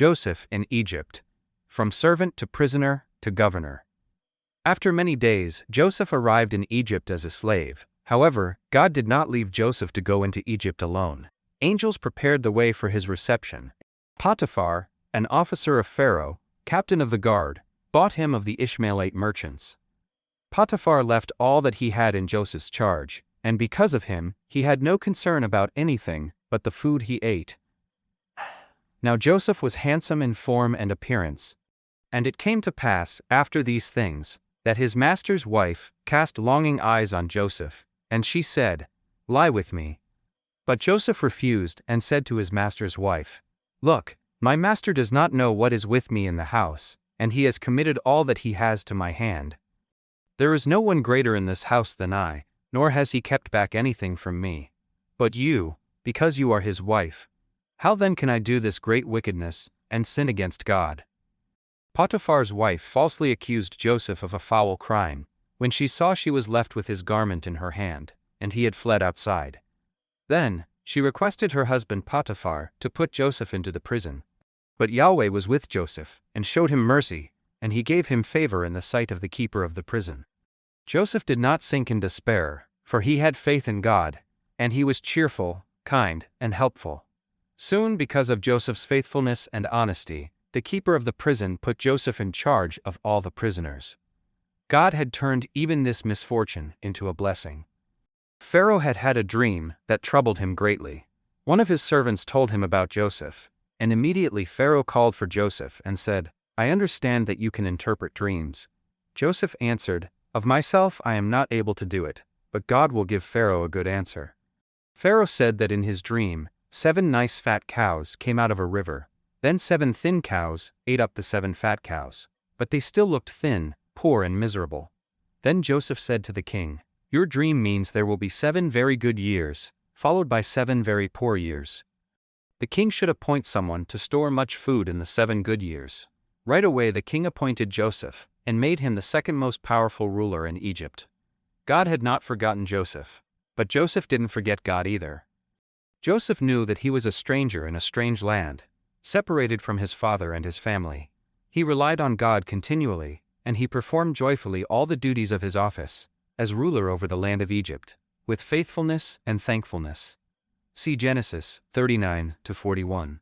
Joseph in Egypt. From servant to prisoner to governor. After many days, Joseph arrived in Egypt as a slave. However, God did not leave Joseph to go into Egypt alone. Angels prepared the way for his reception. Potiphar, an officer of Pharaoh, captain of the guard, bought him of the Ishmaelite merchants. Potiphar left all that he had in Joseph's charge, and because of him, he had no concern about anything but the food he ate. Now Joseph was handsome in form and appearance. And it came to pass, after these things, that his master's wife cast longing eyes on Joseph, and she said, "Lie with me." But Joseph refused and said to his master's wife, "Look, my master does not know what is with me in the house, and he has committed all that he has to my hand. There is no one greater in this house than I, nor has he kept back anything from me. But you, because you are his wife, how then can I do this great wickedness and sin against God?" Potiphar's wife falsely accused Joseph of a foul crime, when she saw she was left with his garment in her hand, and he had fled outside. Then she requested her husband Potiphar to put Joseph into the prison. But Yahweh was with Joseph, and showed him mercy, and he gave him favor in the sight of the keeper of the prison. Joseph did not sink in despair, for he had faith in God, and he was cheerful, kind, and helpful. Soon, because of Joseph's faithfulness and honesty, the keeper of the prison put Joseph in charge of all the prisoners. God had turned even this misfortune into a blessing. Pharaoh had had a dream that troubled him greatly. One of his servants told him about Joseph, and immediately Pharaoh called for Joseph and said, "I understand that you can interpret dreams." Joseph answered, "Of myself I am not able to do it, but God will give Pharaoh a good answer." Pharaoh said that in his dream, 7 nice fat cows came out of a river. Then 7 thin cows ate up the 7 fat cows. But they still looked thin, poor and miserable. Then Joseph said to the king, "Your dream means there will be 7 very good years, followed by 7 very poor years. The king should appoint someone to store much food in the 7 good years." Right away the king appointed Joseph, and made him the second most powerful ruler in Egypt. God had not forgotten Joseph, but Joseph didn't forget God either. Joseph knew that he was a stranger in a strange land, separated from his father and his family. He relied on God continually, and he performed joyfully all the duties of his office, as ruler over the land of Egypt, with faithfulness and thankfulness. See Genesis 39-41.